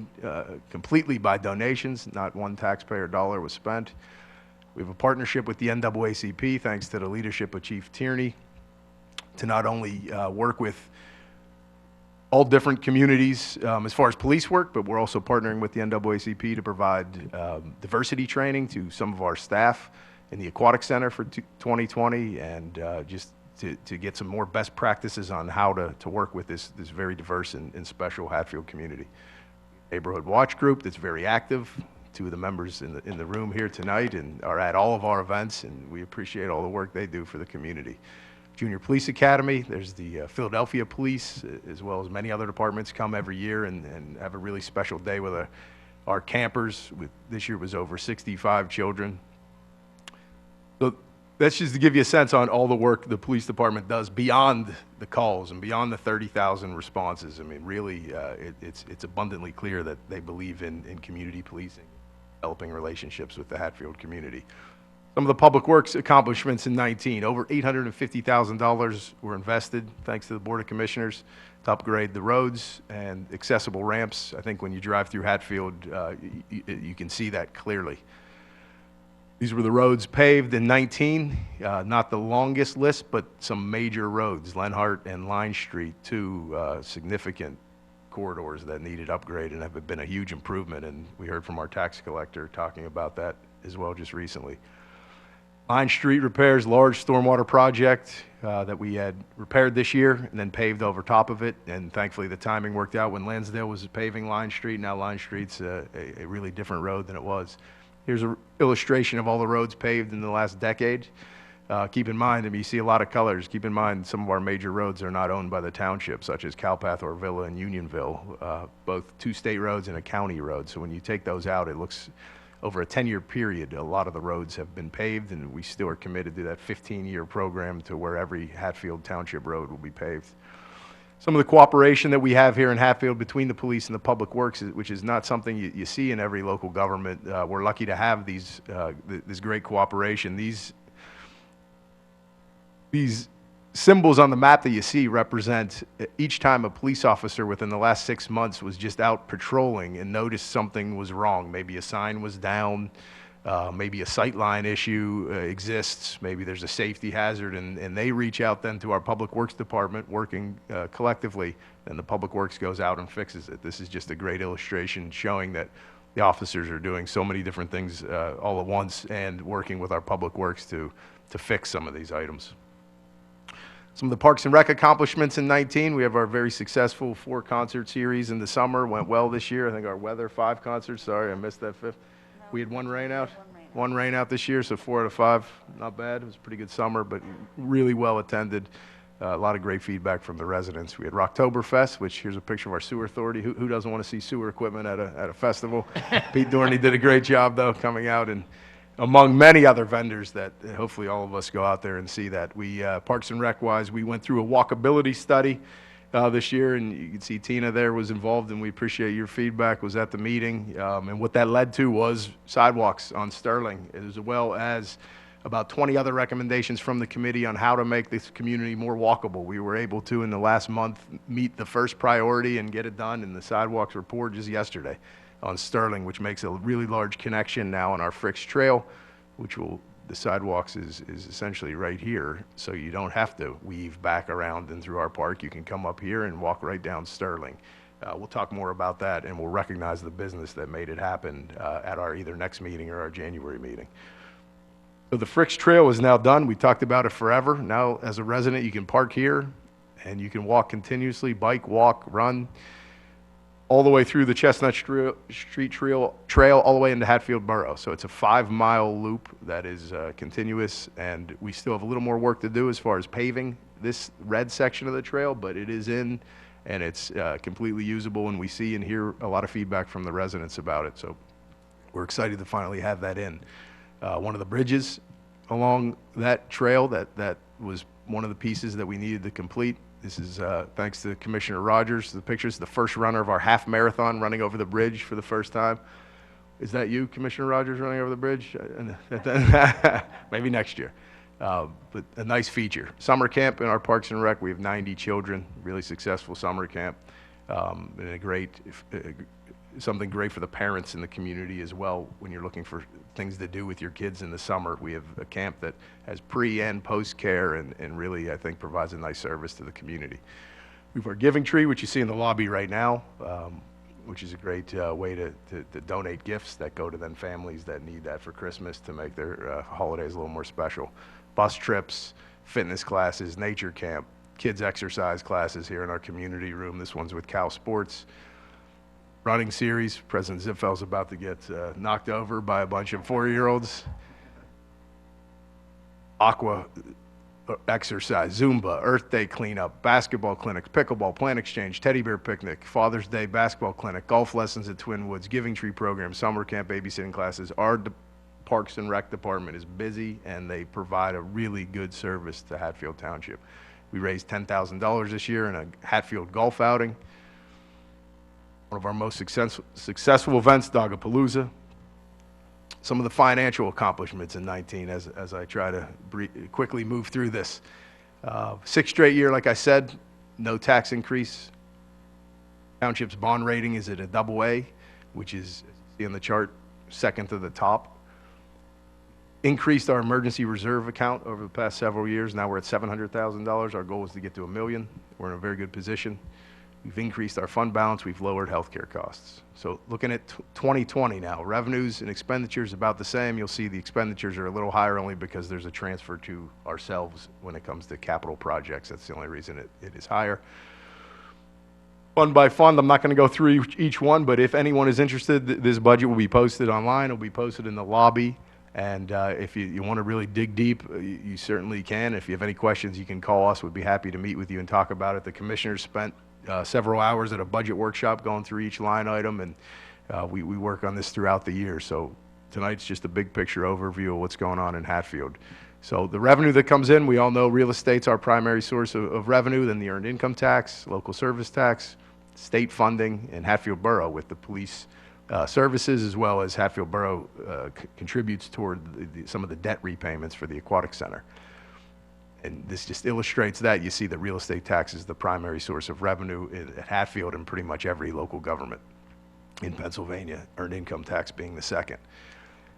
completely by donations. Not one taxpayer dollar was spent. We have a partnership with the NAACP, thanks to the leadership of Chief Tierney, to not only work with all different communities as far as police work, but we're also partnering with the NAACP to provide diversity training to some of our staff in the Aquatic Center for 2020, and just to get some more best practices on how to work with this very diverse and special Hatfield community. Neighborhood Watch Group that's very active. Two of the members in the room here tonight and are at all of our events, and we appreciate all the work they do for the community. Junior Police Academy, there's the Philadelphia Police, as well as many other departments come every year and have a really special day with our campers. This year was over 65 children. So that's just to give you a sense on all the work the police department does beyond the calls and beyond the 30,000 responses. I mean, really, it's abundantly clear that they believe in community policing, developing relationships with the Hatfield community. Some of the public works accomplishments in 19, over $850,000 were invested, thanks to the Board of Commissioners, to upgrade the roads and accessible ramps. I think when you drive through Hatfield, you can see that clearly. These were the roads paved in 19, not the longest list, but some major roads, Lenhart and Line Street, two significant corridors that needed upgrade and have been a huge improvement, and we heard from our tax collector talking about that as well just recently. Line Street repairs, large stormwater project that we had repaired this year and then paved over top of it, and thankfully the timing worked out when Lansdale was paving Line Street. Now Line Street's a really different road than it was. Here's an illustration of all the roads paved in the last decade. Keep in mind, I mean, you see a lot of colors. Keep in mind some of our major roads are not owned by the township, such as Cowpath, Orvilla, and Unionville, both two state roads and a county road. So when you take those out, it looks over a 10-year period, a lot of the roads have been paved, and we still are committed to that 15-year program to where every Hatfield Township road will be paved. Some of the cooperation that we have here in Hatfield between the police and the public works, which is not something you see in every local government. We're lucky to have this great cooperation. These symbols on the map that you see represent each time a police officer within the last 6 months was just out patrolling and noticed something was wrong. Maybe a sign was down, maybe a sightline issue exists, maybe there's a safety hazard, and they reach out then to our Public Works Department working collectively, and the Public Works goes out and fixes it. This is just a great illustration showing that the officers are doing so many different things all at once and working with our Public Works to fix some of these items. Some of the Parks and Rec accomplishments in 19, we have our very successful 4-concert series in the summer, went well this year. I think our weather, 5 concerts, sorry, I missed that 5th. We had one rain out? One rain out this year, so 4 out of 5, not bad. It was a pretty good summer, but really well attended. A lot of great feedback from the residents. We had Rocktoberfest, which here's a picture of our sewer authority. Who doesn't want to see sewer equipment at a festival? Pete Dorney did a great job, though, coming out, and among many other vendors that hopefully all of us go out there and see that. We, Parks and Rec-wise, we went through a walkability study this year, and you can see Tina there was involved, and we appreciate your feedback, was at the meeting. And what that led to was sidewalks on Sterling, as well as about 20 other recommendations from the committee on how to make this community more walkable. We were able to, in the last month, meet the first priority and get it done, and the sidewalks were poured just yesterday on Sterling, which makes a really large connection now on our Fricks Trail, which will, the sidewalks is essentially right here, so you don't have to weave back around and through our park. You can come up here and walk right down Sterling. We'll talk more about that, and we'll recognize the business that made it happen at our either next meeting or our January meeting. So the Fricks Trail is now done. We talked about it forever. Now, as a resident, you can park here, and you can walk continuously, bike, walk, run, all the way through the Chestnut Street Trail all the way into Hatfield Borough. So it's a 5-mile loop that is continuous, and we still have a little more work to do as far as paving this red section of the trail, but it is in, and it's completely usable, and we see and hear a lot of feedback from the residents about it. So we're excited to finally have that in. One of the bridges along that trail, that was one of the pieces that we needed to complete. This is thanks to Commissioner Rogers. The picture's the first runner of our half marathon running over the bridge for the first time. Is that you, Commissioner Rogers, running over the bridge? Maybe next year. But a nice feature. Summer camp in our Parks and Rec. We have 90 children, really successful summer camp. And a great, something great for the parents in the community as well when you're looking for things to do with your kids in the summer. We have a camp that has pre and post care and really, I think, provides a nice service to the community. We have our giving tree, which you see in the lobby right now, which is a great way to donate gifts that go to then families that need that for Christmas to make their holidays a little more special. Bus trips, fitness classes, nature camp, kids exercise classes here in our community room. This one's with Cal Sports. Running series. President Zipfel's about to get knocked over by a bunch of 4-year-olds. Aqua exercise, Zumba, Earth Day cleanup, basketball clinics, pickleball, plant exchange, teddy bear picnic, Father's Day basketball clinic, golf lessons at Twin Woods, giving tree program, summer camp, babysitting classes. Our Parks and Rec department is busy, and they provide a really good service to Hatfield Township. We raised $10,000 this year in a Hatfield golf outing. One of our most successful events, Dogapalooza. Some of the financial accomplishments in 19 as I try to quickly move through this. 6th straight year, like I said, no tax increase. Township's bond rating is at a AA, which is, as you see on the chart, second to the top. Increased our emergency reserve account over the past several years. Now we're at $700,000. Our goal is to get to $1 million. We're in a very good position. We've increased our fund balance. We've lowered healthcare costs. So looking at 2020 now, revenues and expenditures about the same. You'll see the expenditures are a little higher only because there's a transfer to ourselves when it comes to capital projects. That's the only reason it is higher. Fund by fund, I'm not going to go through each one, but if anyone is interested, this budget will be posted online. It'll be posted in the lobby. And if you want to really dig deep, you certainly can. If you have any questions, you can call us. We'd be happy to meet with you and talk about it. The commissioners spent several hours at a budget workshop going through each line item, and we work on this throughout the year. So tonight's just a big picture overview of what's going on in Hatfield. So the revenue that comes in, we all know real estate's our primary source of revenue, then the earned income tax, local service tax, state funding, and Hatfield Borough with the police services, as well as Hatfield Borough contributes toward some of the debt repayments for the aquatic center. And this just illustrates that. You see that real estate tax is the primary source of revenue at Hatfield and pretty much every local government in Pennsylvania, earned income tax being the second.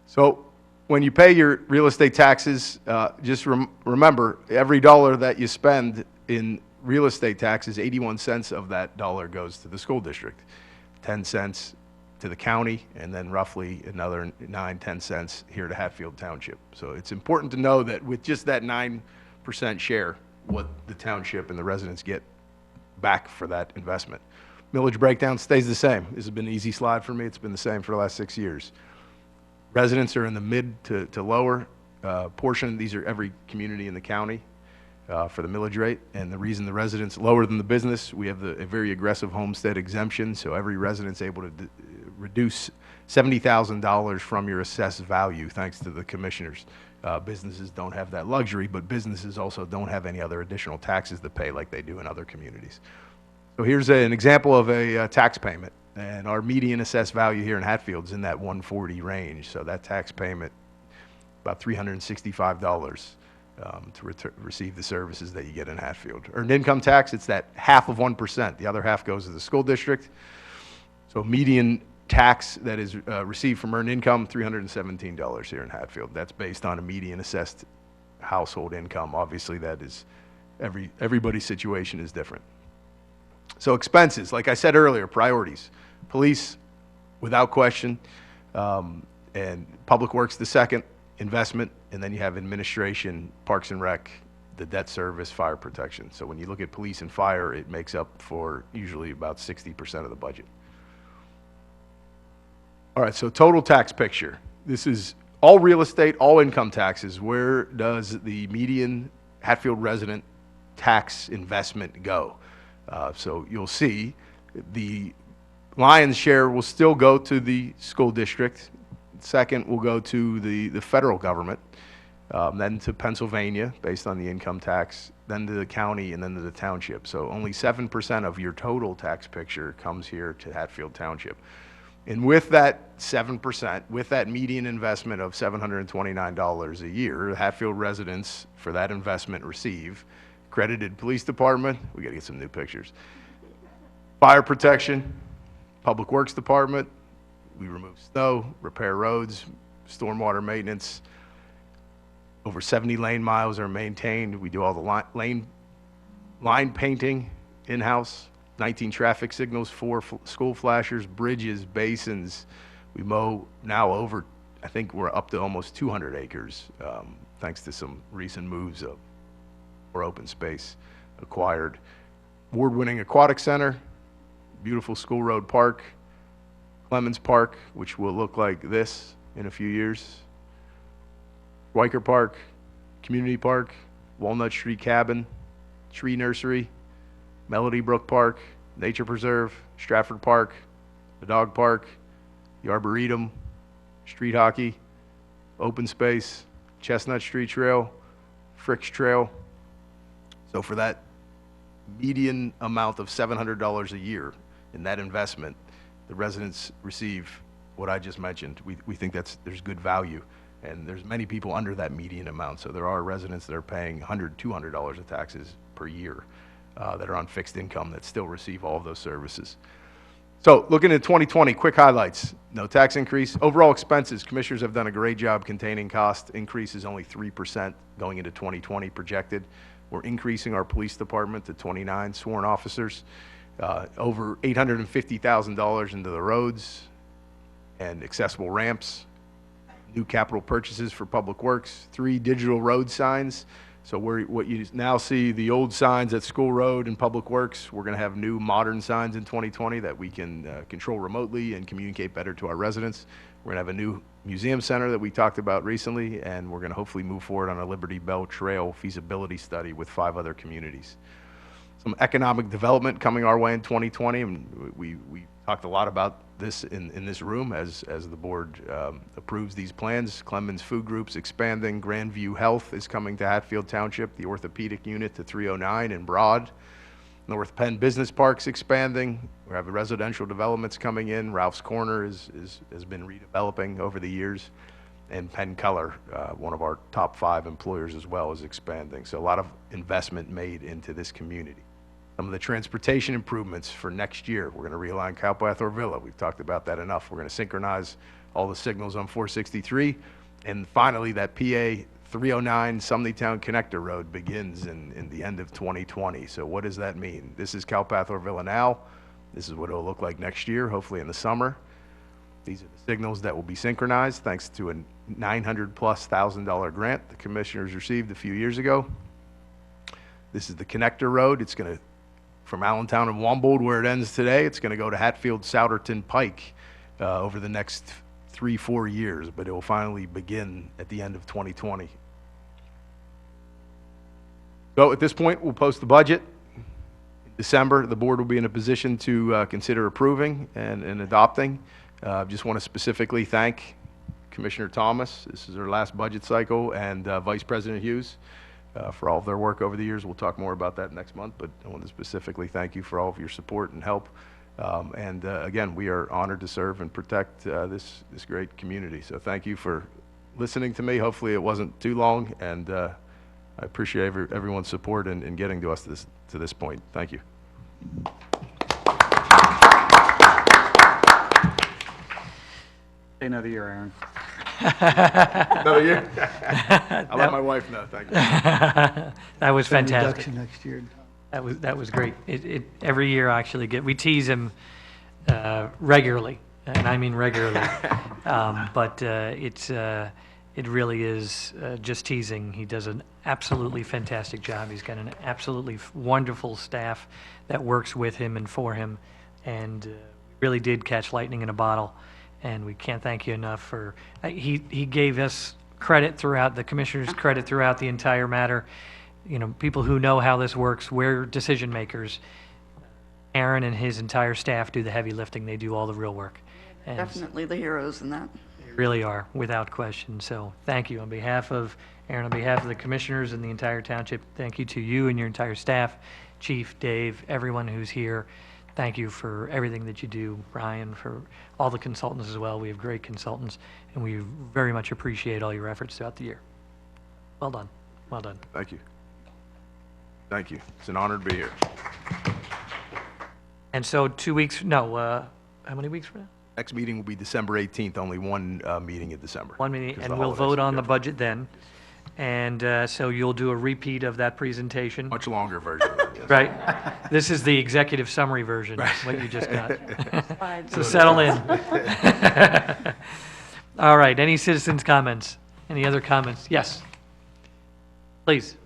So when you pay your real estate taxes, just remember, every dollar that you spend in real estate taxes, 81 cents of that dollar goes to the school district, 10 cents to the county, and then roughly another 9-10 cents here to Hatfield Township. So it's important to know that with just that 9% share, what the township and the residents get back for that investment. Millage breakdown stays the same. This has been an easy slide for me. It's been the same for the last 6 years. Residents are in the mid to lower portion. These are every community in the county. for the millage rate. And the reason the residents lower than the business, we have a very aggressive homestead exemption, so every resident's able to reduce $70,000 from your assessed value, thanks to the commissioners. Businesses don't have that luxury, but businesses also don't have any other additional taxes to pay like they do in other communities. So here's an example of a tax payment, and our median assessed value here in Hatfield is in that 140 range. So that tax payment, about $365 to receive the services that you get in Hatfield. Earned income tax, it's that half of 1%. The other half goes to the school district. So median tax that is received from earned income, $317 here in Hatfield. That's based on a median assessed household income. Obviously, that is everybody's situation is different. So expenses, like I said earlier, priorities. Police, without question, and Public Works the second, investment, and then you have administration, Parks and Rec, the debt service, fire protection. So when you look at police and fire, it makes up for usually about 60% of the budget. All right, so total tax picture. This is all real estate, all income taxes. Where does the median Hatfield resident tax investment go? So you'll see the lion's share will still go to the school district. Second will go to the federal government, then to Pennsylvania based on the income tax, then to the county, and then to the township. So only 7% of your total tax picture comes here to Hatfield Township. And with that 7%, with that median investment of $729 a year, Hatfield residents for that investment receive accredited police department, we gotta get some new pictures, fire protection, public works department, we remove snow, repair roads, stormwater maintenance, over 70 lane miles are maintained, we do all the line painting in-house, 19 traffic signals, 4 school flashers, bridges, basins. We mow now over, I think we're up to almost 200 acres, thanks to some recent moves of more open space acquired. Award-winning aquatic center, beautiful school road park, Clemens Park, which will look like this in a few years, Weicker Park, Community Park, Walnut Street Cabin, Tree Nursery, Melody Brook Park, Nature Preserve, Stratford Park, the Dog Park, the Arboretum, street hockey, open space, Chestnut Street Trail, Fricks Trail. So for that median amount of $700 a year in that investment, the residents receive what I just mentioned. We think there's good value, and there's many people under that median amount. So there are residents that are paying $100, $200 of taxes per year. That are on fixed income that still receive all of those services. So looking at 2020, quick highlights. No tax increase. Overall expenses, commissioners have done a great job containing cost. Increase is only 3% going into 2020 projected. We're increasing our police department to 29 sworn officers. Over $850,000 into the roads and accessible ramps. New capital purchases for public works. 3 digital road signs. So what you now see, the old signs at School Road and Public Works, we're going to have new modern signs in 2020 that we can control remotely and communicate better to our residents. We're going to have a new museum center that we talked about recently, and we're going to hopefully move forward on a Liberty Bell Trail feasibility study with 5 other communities. Some economic development coming our way in 2020, and we talked a lot about this in this room as the board approves these plans. Clemens Food Group's expanding. Grandview Health is coming to Hatfield Township, the orthopedic unit to 309 in Broad. North Penn Business Park's expanding. We have residential developments coming in. Ralph's Corner has been redeveloping over the years. And Penn Keller, one of our top 5 employers as well, is expanding. So a lot of investment made into this community. Some of the transportation improvements for next year. We're going to realign Cowpath Orvilla. We've talked about that enough. We're going to synchronize all the signals on 463. And finally, that PA 309 Sumneytown Connector Road begins in the end of 2020. So what does that mean? This is Cowpath Orvilla now. This is what it'll look like next year, hopefully in the summer. These are the signals that will be synchronized thanks to a $900,000+ grant the commissioners received a few years ago. This is the connector road. It's going to, from Allentown and Wambold, where it ends today, it's going to go to Hatfield, Souderton, Pike over the next 3-4 years, but it will finally begin at the end of 2020. So at this point, we'll post the budget. In December, the board will be in a position to consider approving and adopting. Just want to specifically thank Commissioner Thomas. This is her last budget cycle, and Vice President Hughes for all of their work over the years. We'll talk more about that next month, but I want to specifically thank you for all of your support and help. Again, we are honored to serve and protect this great community. So thank you for listening to me. Hopefully it wasn't too long, and I appreciate everyone's support in getting to us to this point. Thank you. Stay another year, Aaron. Another year? I'll let my wife know. Thank you. That was Some fantastic. reduction next year. That was great. Every year I actually we tease him regularly, and I mean regularly. But it really is just teasing. He does an absolutely fantastic job. He's got an absolutely wonderful staff that works with him and for him, and we really did catch lightning in a bottle. And we can't thank you enough for. He gave us credit throughout the commissioners' credit throughout the entire matter. You know, people who know how this works, we're decision makers. Aaron and his entire staff do the heavy lifting. They do all the real work. And Definitely the heroes in that. they really are, without question. So thank you on behalf of Aaron, on behalf of the commissioners and the entire township. Thank you to you and your entire staff, Chief, Dave, everyone who's here. Thank you for everything that you do, Brian, for all the consultants as well. We have great consultants, and we very much appreciate all your efforts throughout the year. Well done. Well done. Thank you. Thank you. It's an honor to be here. And so 2 weeks, no, how many weeks from now? Next meeting will be December 18th, only one meeting in December. One meeting, 'cause and the we'll holidays vote are on the different. budget then. And so you'll do a repeat of that presentation, Much longer version. Yes. right? This is the executive summary version, what you just got. So settle in. All right, any citizens' comments? Any other comments? Yes. Please.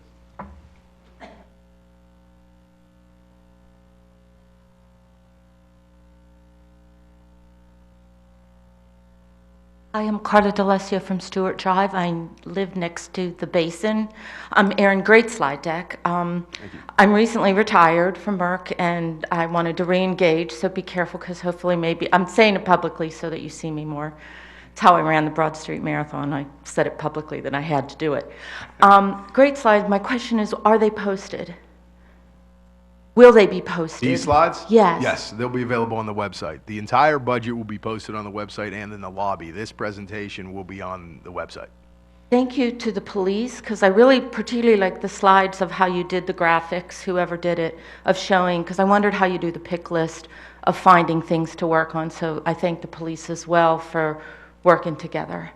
I am Carla D'Alessio from Stewart Drive. I live next to the basin. I'm Erin, great slide deck. I'm recently retired from Merck, and I wanted to re-engage, so be careful, because hopefully maybe, I'm saying it publicly so that you see me more. It's how I ran the Broad Street Marathon. I said it publicly that I had to do it. Great slides. My question is, are they posted? Will they be posted? These slides? Yes. Yes, they'll be available on the website. The entire budget will be posted on the website and in the lobby. This presentation will be on the website. Thank you to the police, because I really particularly like the slides of how you did the graphics, whoever did it, of showing, because I wondered how you do the pick list of finding things to work on. So I thank the police as well for working together.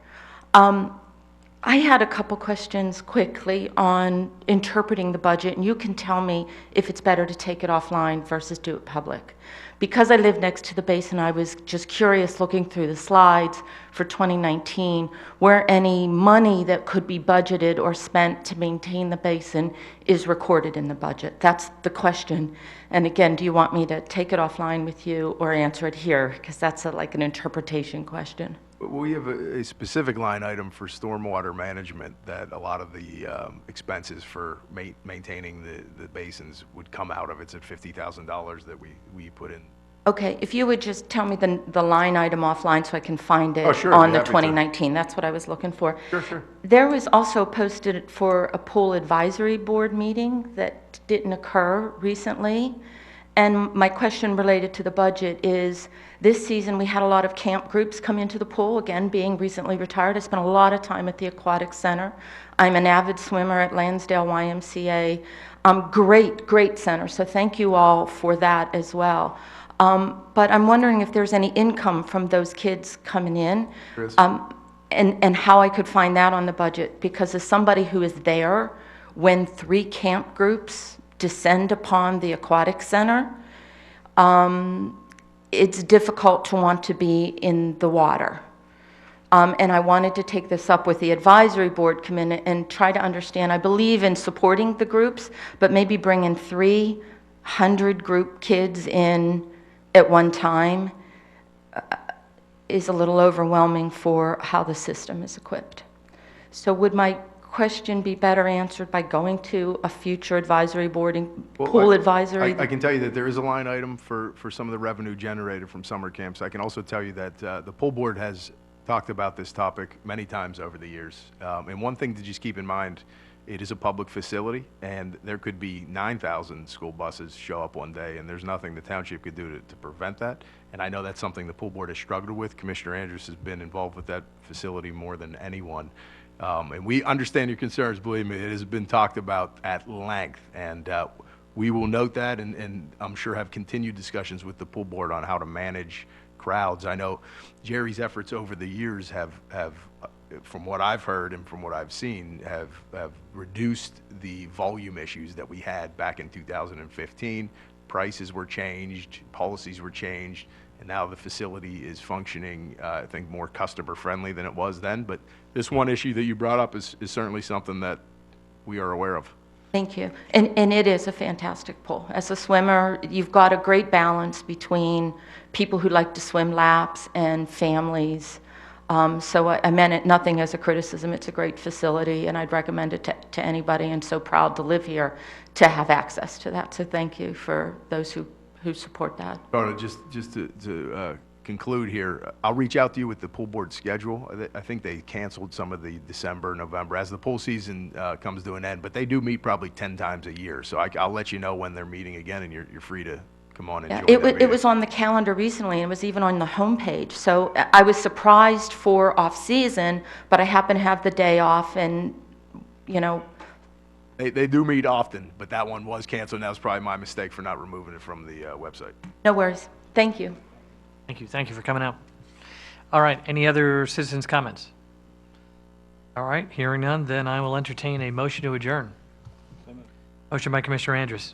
I had a couple questions quickly on interpreting the budget, and you can tell me if it's better to take it offline versus do it public. Because I live next to the basin, I was just curious looking through the slides for 2019, where any money that could be budgeted or spent to maintain the basin is recorded in the budget. That's the question. And again, do you want me to take it offline with you or answer it here? Because that's like an interpretation question. We have a specific line item for stormwater management that a lot of the expenses for maintaining the basins would come out of. It's at $50,000 that we put in. Okay, if you would just tell me the line item offline so I can find it Oh, sure, on I'd be the happy to. 2019. That's what I was looking for. Sure. There was also posted for a pool advisory board meeting that didn't occur recently. And my question related to the budget is, this season we had a lot of camp groups come into the pool. Again, being recently retired, I spent a lot of time at the Aquatic Center. I'm an avid swimmer at Lansdale YMCA. Great center, so thank you all for that as well. But I'm wondering if there's any income from those kids coming in, and how I could find that on the budget, because as somebody who is there when 3 camp groups descend upon the Aquatic Center, it's difficult to want to be in the water. And I wanted to take this up with the advisory board, come in and try to understand. I believe in supporting the groups, but maybe bringing 300 group kids in at one time is a little overwhelming for how the system is equipped. So would my question be better answered by going to a future advisory board, Well, pool advisory? I can tell you that there is a line item for some of the revenue generated from summer camps. I can also tell you that the pool board has talked about this topic many times over the years. And one thing to just keep in mind, it is a public facility, and there could be 9,000 school buses show up one day, and there's nothing the township could do to prevent that. And I know that's something the pool board has struggled with. Commissioner Andrews has been involved with that facility more than anyone. And we understand your concerns, believe me, it has been talked about at length. And we will note that, and I'm sure have continued discussions with the pool board on how to manage crowds. I know Jerry's efforts over the years have from what I've heard and from what I've seen, have reduced the volume issues that we had back in 2015. Prices were changed, policies were changed, and now the facility is functioning, I think, more customer-friendly than it was then. But this one issue that you brought up is certainly something that we are aware of. Thank you. And it is a fantastic pool. As a swimmer, you've got a great balance between people who like to swim laps and families. So I meant it nothing as a criticism. It's a great facility, and I'd recommend it to anybody, and so proud to live here to have access to that. So thank you for those who support that. Rhoda, just to conclude here, I'll reach out to you with the pool board schedule. I think they canceled some of the December, November, as the pool season comes to an end, but they do meet probably 10 times a year. So I'll let you know when they're meeting again, and you're free to come on and Yeah, join that it meeting. was on the calendar recently, and it was even on the homepage. So I was surprised for off-season, but I happen to have the day off, and, you know, They do meet often, but that one was canceled, and that was probably my mistake for not removing it from the website. no worries. Thank you. Thank you. Thank you for coming out. All right. Any other citizens' comments? All right. Hearing none, then I will entertain a motion to adjourn. Motion by Commissioner Andrews.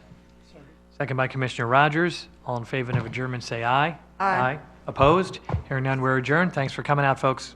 Second by Commissioner Rogers. All in favor of adjournment, say aye. Aye. Opposed? Hearing none, we're adjourned. Thanks for coming out, folks.